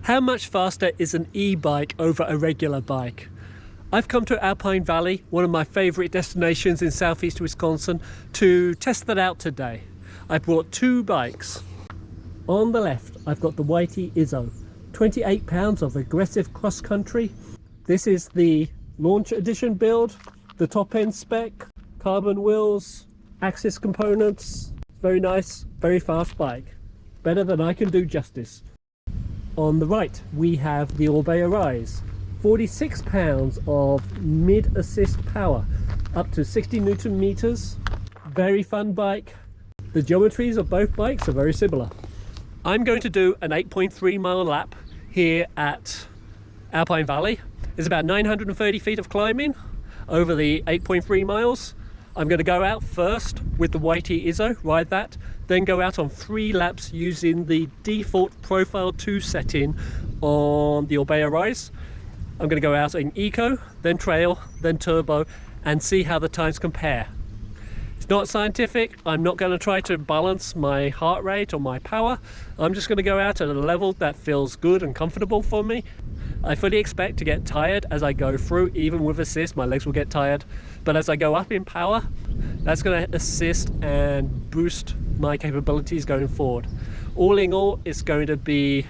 How much faster is an e-bike over a regular bike? I've come to Alpine Valley, one of my favourite destinations in southeast Wisconsin, to test that out today. I brought two bikes. On the left, I've got the YT Izzo, 28 pounds of aggressive cross country. This is the Launch Edition build, the top end spec, carbon wheels, Axis components. Very nice, very fast bike. Better than I can do justice. On the right, we have the Orbea Rise, 46 pounds of mid-assist power, up to 60 Newton meters. Very fun bike. The geometries of both bikes are very similar. I'm going to do an 8.3 mile lap here at Alpine Valley. It's about 930 feet of climbing over the 8.3 miles. I'm going to go out first with the YT Izzo, ride that, then go out on 3 laps using the default Profile 2 setting on the Orbea Rise. I'm going to go out in Eco, then Trail, then Turbo, and see how the times compare. It's not scientific. I'm not going to try to balance my heart rate or my power. I'm just going to go out at a level that feels good and comfortable for me. I fully expect to get tired as I go through. Even with assist, my legs will get tired, but as I go up in power, that's going to assist and boost my capabilities going forward. All in all, it's going to be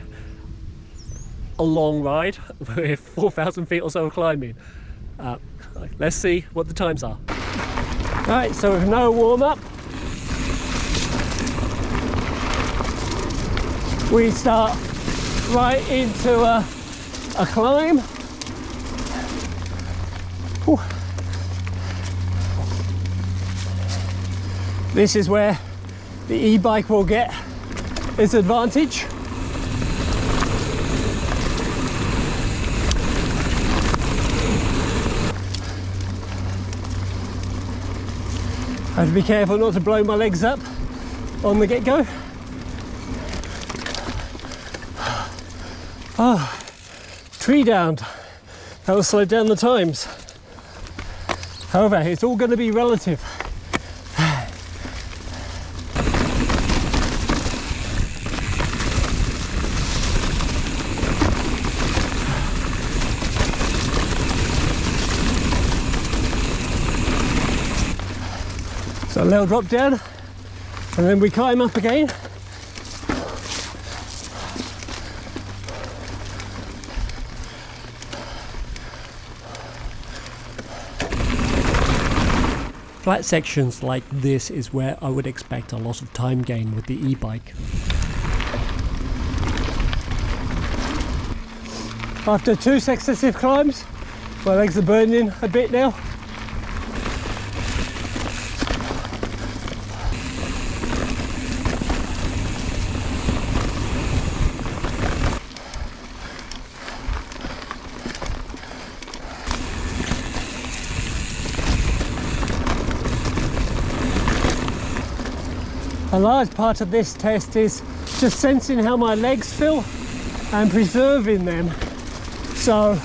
a long ride with 4,000 feet or so of climbing. Let's see what the times are. Right, so with no warm-up, we start right into a climb. Whew. This is where the e-bike will get its advantage. I have to be careful not to blow my legs up on the get-go. Oh, tree down. That will slow down the times. However, it's all going to be relative. So a little drop down, and then we climb up again. Flat sections like this is where I would expect a lot of time gain with the e-bike. After 2 successive climbs, my legs are burning a bit now. A large part of this test is just sensing how my legs feel and preserving them so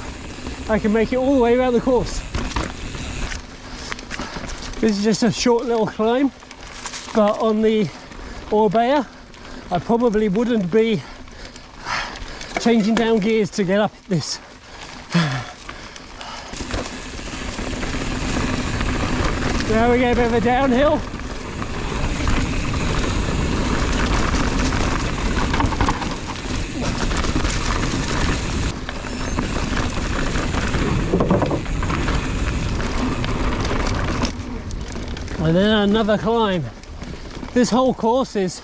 I can make it all the way around the course. This is just a short little climb, but on the Orbea I probably wouldn't be changing down gears to get up this. Now we get a bit of a downhill. And then another climb. This whole course is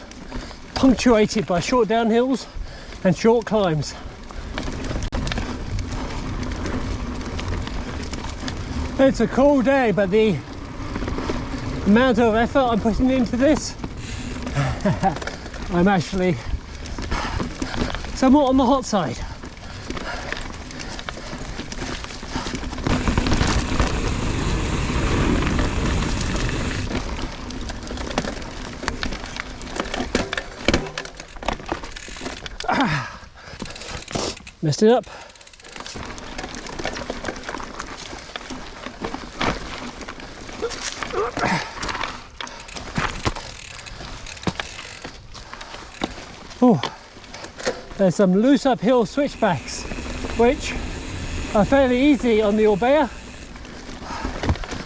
punctuated by short downhills and short climbs. It's a cool day, but the amount of effort I'm putting into this, I'm actually somewhat on the hot side. Messed it up. Oh, There's some loose uphill switchbacks, which are fairly easy on the Orbea,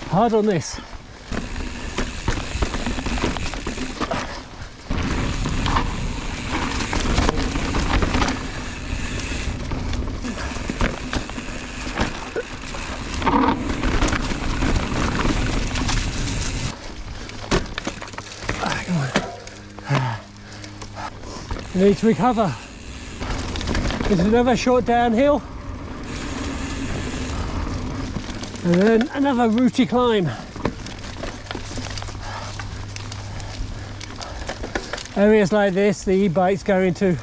hard on this. You need to recover. There's another short downhill and then another rooty climb. Areas like this, the e-bike's going to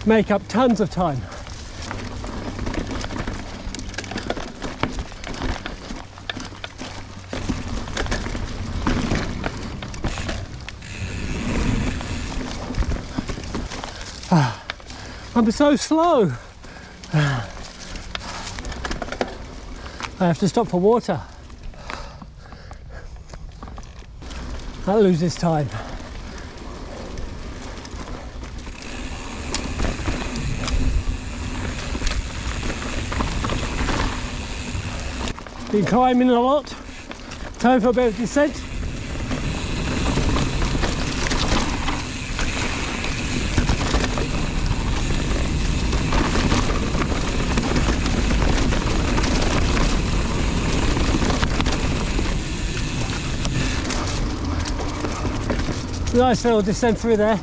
make up tons of time. I'm so slow. I have to stop for water. That loses time. Been climbing a lot. Time for a bit of descent. Nice little descent through there.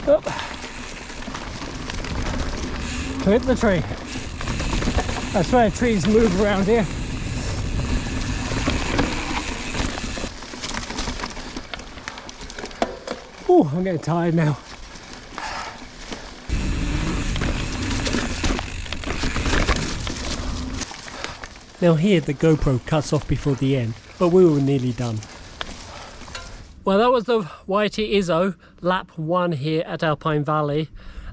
Up. Clip the tree. That's where trees move around here. Oh, I'm getting tired now. Now here the GoPro cuts off before the end, but we were nearly done. Well, that was the YT Izzo lap 1 here at Alpine Valley.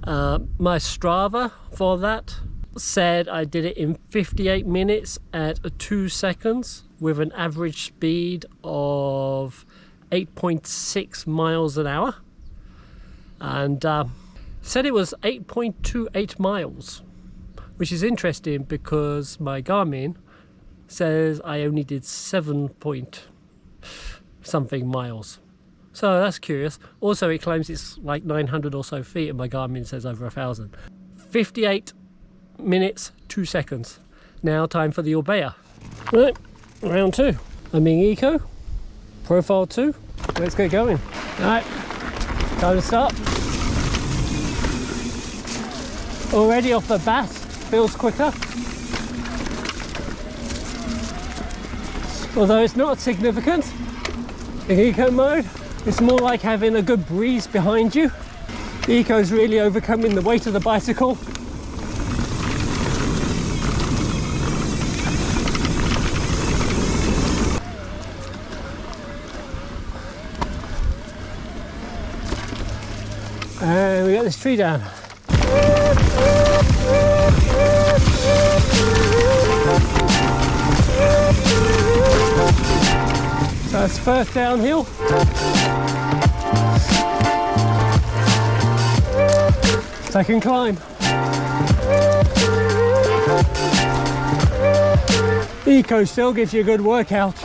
My Strava for that said I did it in 58 minutes at 2 seconds with an average speed of 8.6 miles an hour, and said it was 8.28 miles, which is interesting because my Garmin says I only did 7 point something miles. So that's curious. Also, it claims it's like 900 or so feet and my Garmin says over 1,000. 58 minutes, 2 seconds. Now time for the Orbea. Right, round 2. I'm being eco, profile 2. Let's get going. All right, time to start. Already off the bat, feels quicker. Although it's not significant in eco mode, it's more like having a good breeze behind you. The eco is really overcoming the weight of the bicycle. And we got this tree down. So that's first downhill. Second climb. Eco still gives you a good workout.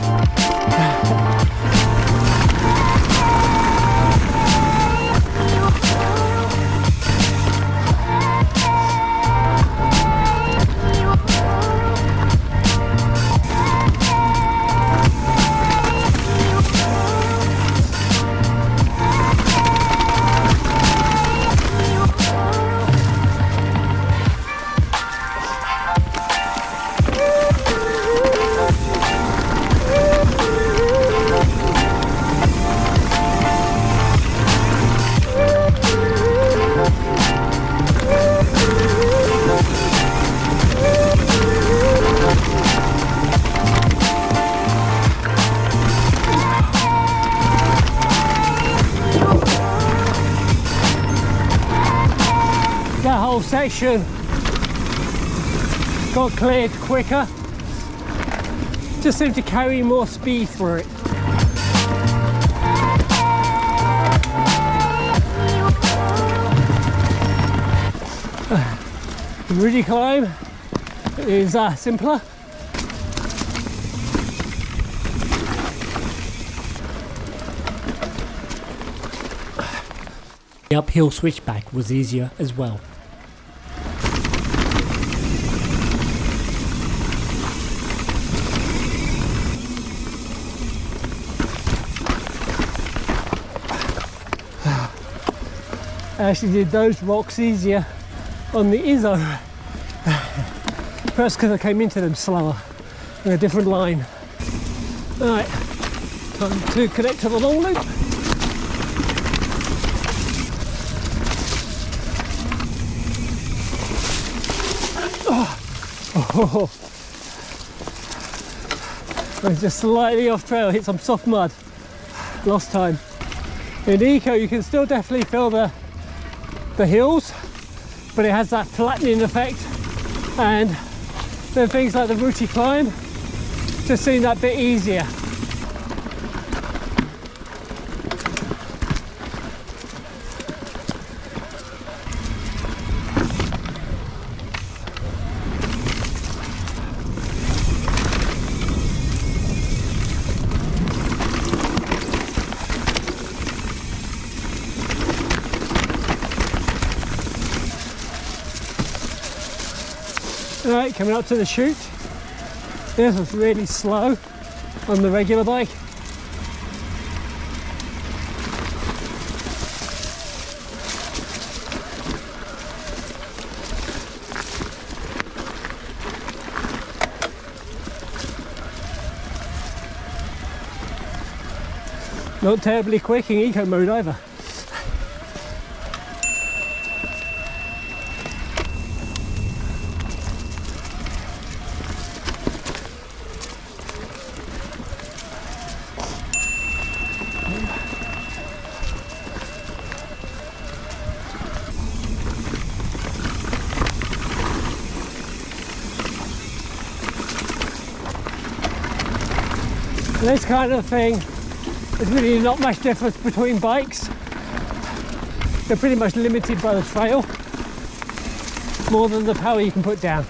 That whole section got cleared quicker. Just seemed to carry more speed through it. The Rudy climb is simpler. The uphill switchback was easier as well. I actually did those rocks easier on the Izzo, perhaps because I came into them slower in a different line. Alright, time to connect to the long loop. Oh. I was just slightly off trail, hit some soft mud, lost time. In Eco you can still definitely feel the hills, but it has that flattening effect, and then things like the Ruti climb just seem that bit easier. Alright, coming up to the chute. This was really slow on the regular bike. Not terribly quick in eco mode either. This kind of thing, there's really not much difference between bikes. They're pretty much limited by the trail, more than the power you can put down.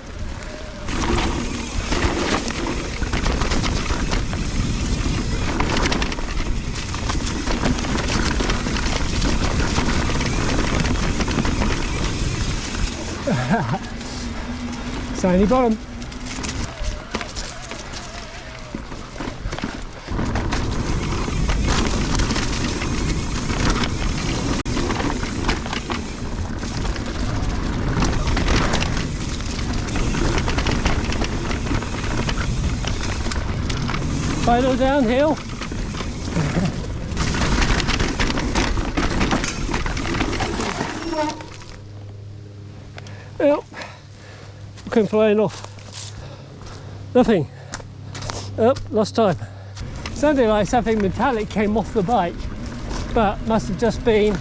Sandy bottom. Final downhill. Oh, came flying off. Nothing. Oh, lost time. Sounded like something metallic came off the bike, but must have just been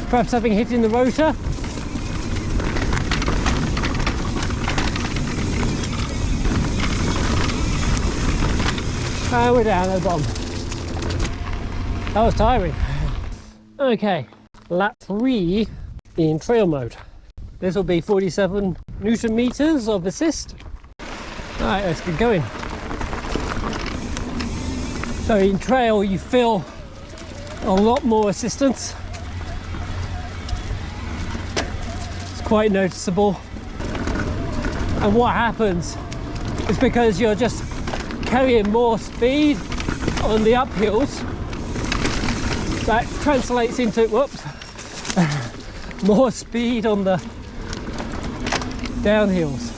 perhaps something hitting the rotor. And we're down at the bottom. That was tiring. Okay, lap 3 in trail mode. This will be 47 Newton meters of assist. Alright, let's get going. So in trail you feel a lot more assistance. It's quite noticeable. And what happens is because you're just carrying more speed on the uphills, that translates into more speed on the downhills.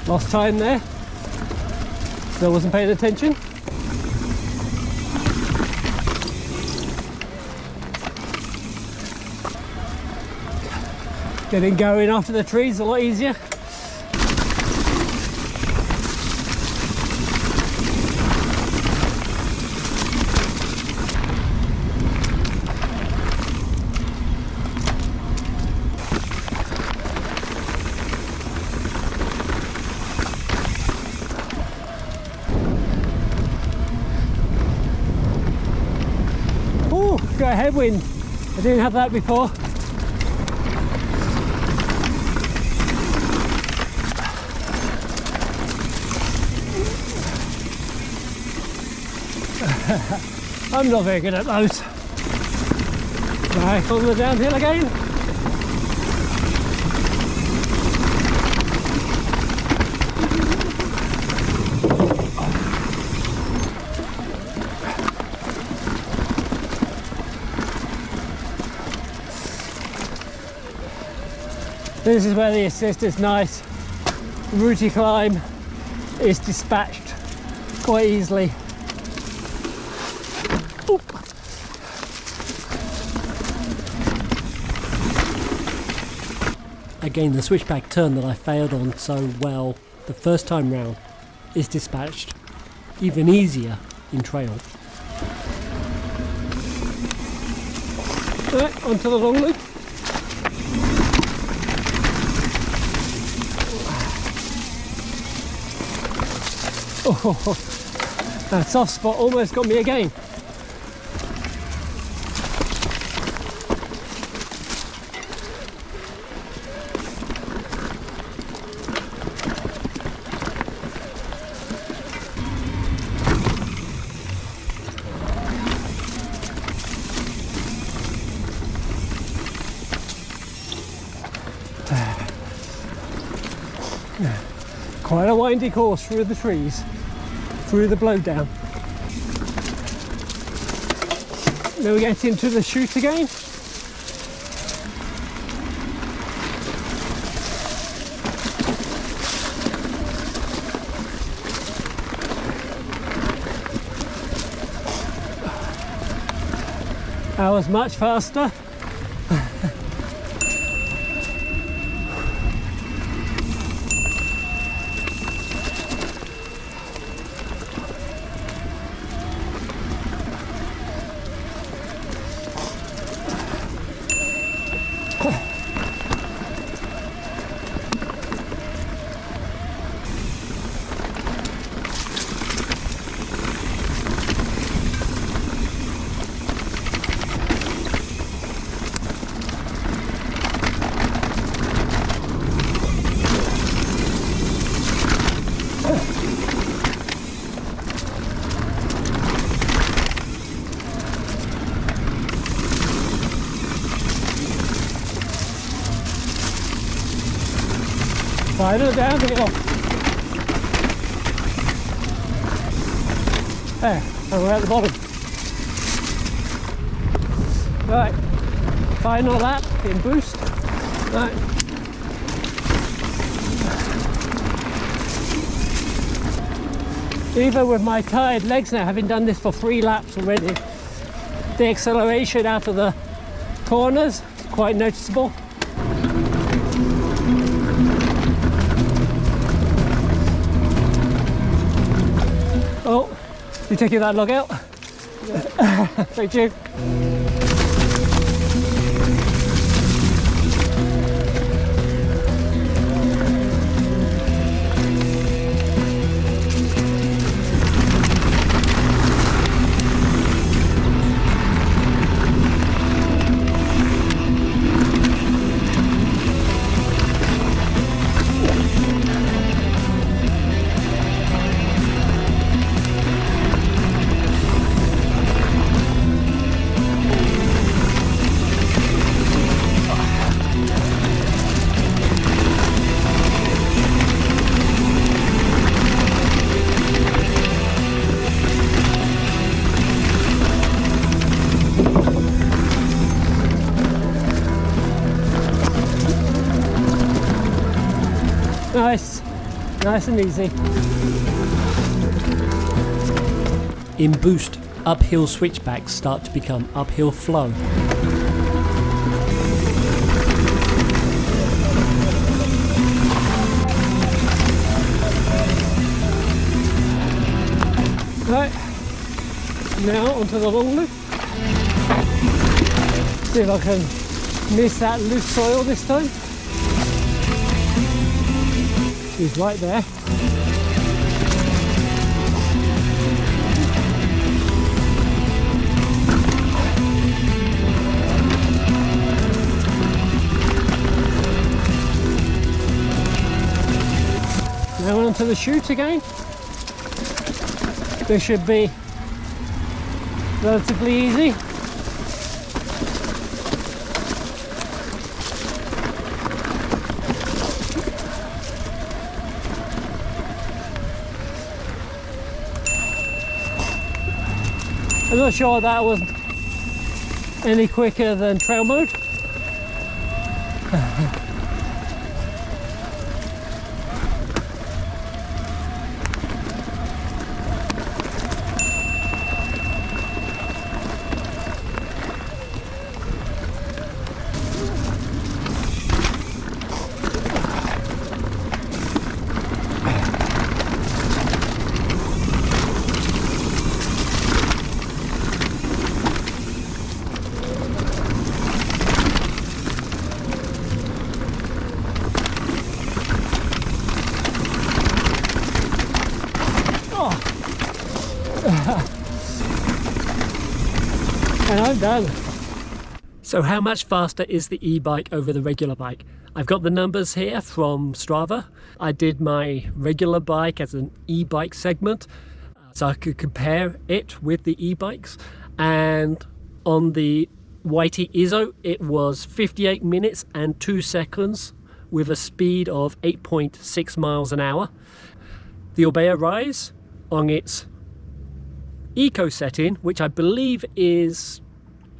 Lost time there, still wasn't paying attention. Getting going after the trees is a lot easier. Got a headwind. I didn't have that before. I'm not very good at those. Back on the downhill again. This is where the assist is nice. The rooty climb is dispatched quite easily. Oop. Again, the switchback turn that I failed on so well the first time round is dispatched even easier in trail. Right, onto the long loop. Oh, that soft spot almost got me again. Quite a windy course through the trees, through the blowdown. Now we get into the chute again. That was much faster. Final downhill. There, and we're at the bottom. Right, final lap in boost. Right. Even with my tired legs now, having done this for 3 laps already, the acceleration out of the corners is quite noticeable. Oh, you taking that log out? Yeah. Thank you. Nice and easy. In boost, uphill switchbacks start to become uphill flow. Right, now onto the long loop. See if I can miss that loose soil this time. He's right there. Now on to the chute again. There should be relatively easy. I'm not sure that was any quicker than trail mode. And I'm done. So how much faster is the e-bike over the regular bike? I've got the numbers here from Strava. I did my regular bike as an e-bike segment, so I could compare it with the e-bikes. And on the YT Izzo, it was 58 minutes and 2 seconds with a speed of 8.6 miles an hour. The Orbea Rise, on its eco setting, which I believe is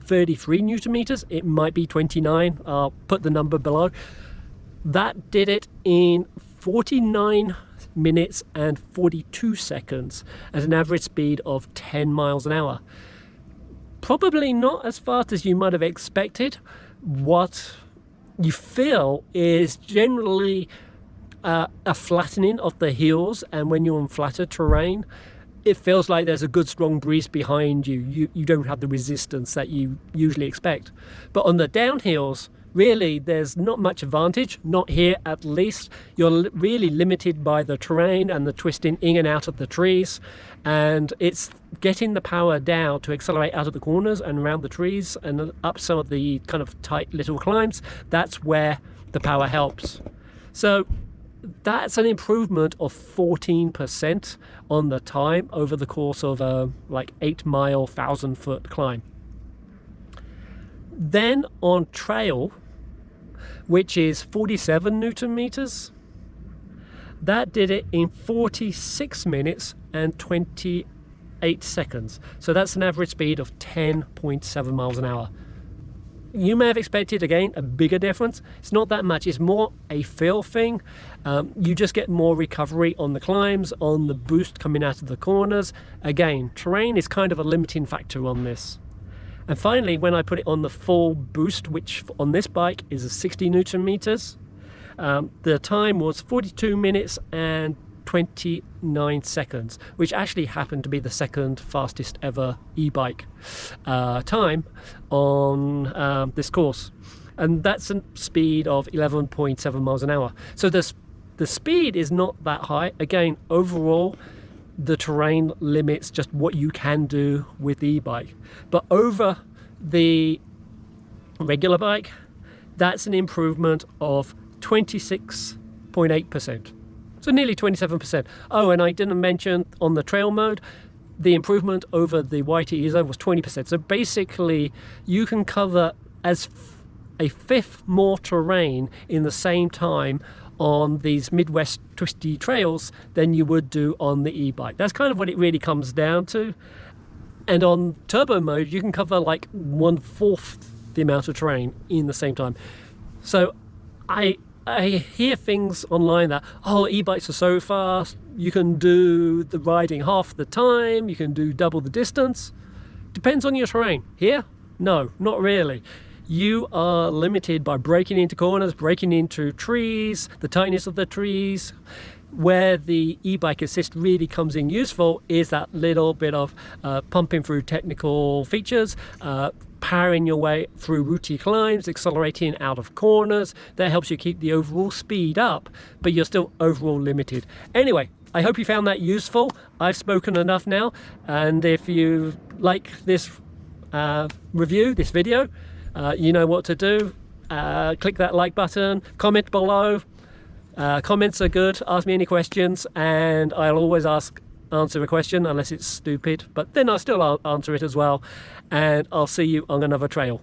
33 Newton meters, it might be 29, I'll put the number below, that did it in 49 minutes and 42 seconds at an average speed of 10 miles an hour. Probably not as fast as you might have expected. What you feel is generally a flattening of the heels, and when you're on flatter terrain, it feels like there's a good strong breeze behind you. You don't have the resistance that you usually expect. But on the downhills, really there's not much advantage, not here at least. You're really limited by the terrain and the twisting in and out of the trees, and it's getting the power down to accelerate out of the corners and around the trees and up some of the kind of tight little climbs. That's where the power helps. So that's an improvement of 14% on the time over the course of a like 8-mile 1,000-foot climb. Then on trail, which is 47 Newton meters, that did it in 46 minutes and 28 seconds. So that's an average speed of 10.7 miles an hour. You may have expected, again, a bigger difference. It's not that much. It's more a feel thing. You just get more recovery on the climbs, on the boost coming out of the corners. Again, terrain is kind of a limiting factor on this. And finally, when I put it on the full boost, which on this bike is a 60 Newton meters, the time was 42 minutes and 29 seconds, which actually happened to be the second fastest ever e-bike time on this course, and that's a speed of 11.7 miles an hour. So the speed is not that high. Again, overall the terrain limits just what you can do with the e-bike, but over the regular bike, that's an improvement of 26.8%. So nearly 27%. Oh, and I didn't mention on the trail mode, the improvement over the YT Izzo was 20%. So basically, you can cover as a fifth more terrain in the same time on these Midwest twisty trails than you would do on the e-bike. That's kind of what it really comes down to. And on turbo mode, you can cover like 1/4 the amount of terrain in the same time. So I hear things online that, oh, e-bikes are so fast, you can do the riding half the time, you can do double the distance. Depends on your terrain. Here, no, not really. You are limited by breaking into corners, breaking into trees, the tightness of the trees. Where the e-bike assist really comes in useful is that little bit of pumping through technical features, powering your way through rooty climbs, accelerating out of corners. That helps you keep the overall speed up, but you're still overall limited. Anyway, I hope you found that useful. I've spoken enough now, and if you like this review, this video, you know what to do. Click that like button, comment below. Comments are good. Ask me any questions, and I'll always answer a question unless it's stupid, but then I still answer it as well. And I'll see you on another trail.